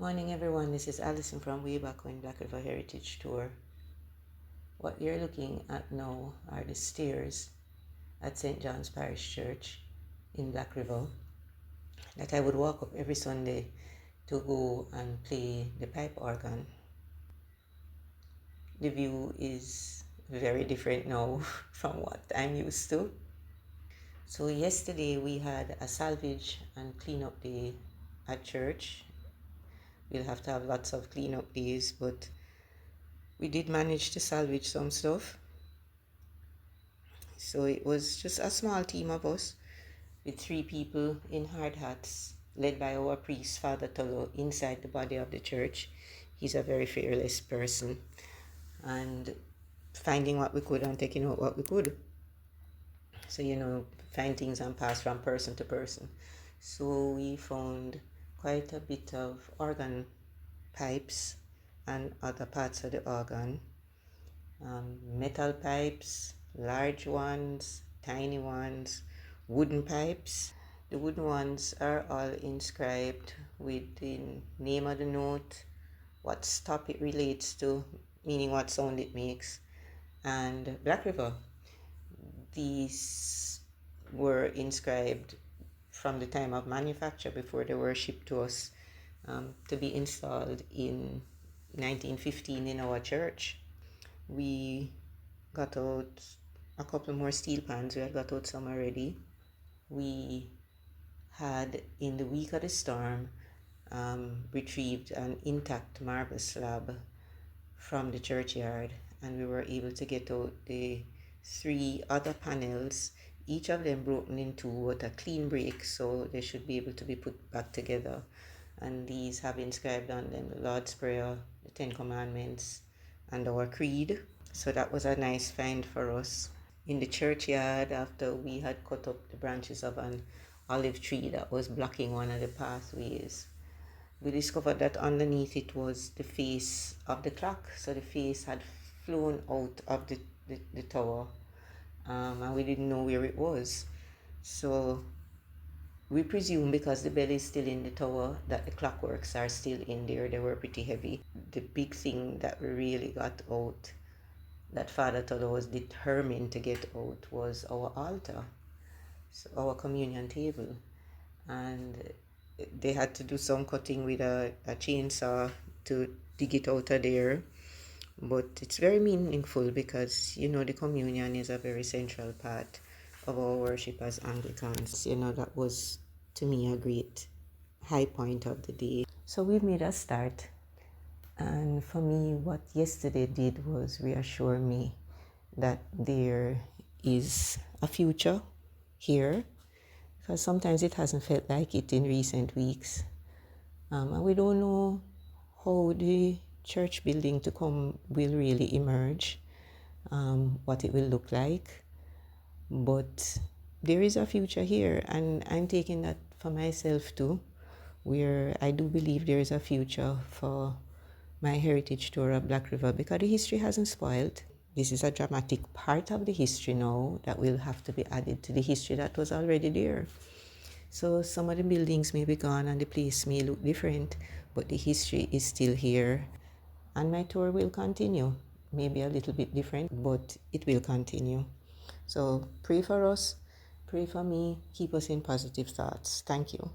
Morning everyone, this is Alison from way back when Black River Heritage Tour. What you're looking at now are the stairs at St. John's Parish Church in Black River that I would walk up every Sunday to go and play the pipe organ. The view is very different now from what I'm used to. So yesterday we had a salvage and cleanup day at church. We'll have to have lots of cleanup days, but we did manage to salvage some stuff. So it was just a small team of us with 3 people in hard hats, led by our priest, Father Tolo, inside the body of the church. He's a very fearless person, and finding what we could and taking out what we could. So, find things and pass from person to person. So we found quite a bit of organ pipes and other parts of the organ, metal pipes, large ones, tiny ones, wooden pipes. The wooden ones are all inscribed with the name of the note, what stop it relates to, meaning what sound it makes, and Black River. These were inscribed from the time of manufacture before they were shipped to us to be installed in 1915 in our church. We got out a couple more steel pans. We had got out some already. We had, in the week of the storm, retrieved an intact marble slab from the churchyard, and we were able to get out the 3 other panels, each of them broken in 2 with a clean break, so they should be able to be put back together. And these have inscribed on them the Lord's Prayer, the 10 Commandments, and our creed. So that was a nice find for us. In the churchyard, after we had cut up the branches of an olive tree that was blocking one of the pathways, we discovered that underneath it was the face of the clock. So the face had flown out of the tower, and we didn't know where it was. So we presume, because the bell is still in the tower, that the clockworks are still in there. They were pretty heavy. The big thing that we really got out, that Father Tolo was determined to get out, was our altar, so our communion table. And they had to do some cutting with a chainsaw to dig it out of there. But it's very meaningful because, the communion is a very central part of our worship as Anglicans. That was, to me, a great high point of the day. So we've made a start. And for me, what yesterday did was reassure me that there is a future here, because sometimes it hasn't felt like it in recent weeks. And we don't know how the church building to come will really emerge, what it will look like. But there is a future here, and I'm taking that for myself too, where I do believe there is a future for my heritage tour of Black River, because the history hasn't spoiled. This is a dramatic part of the history now that will have to be added to the history that was already there. So some of the buildings may be gone and the place may look different, but the history is still here. And my tour will continue. Maybe a little bit different, but it will continue. So pray for us, pray for me, keep us in positive thoughts. Thank you.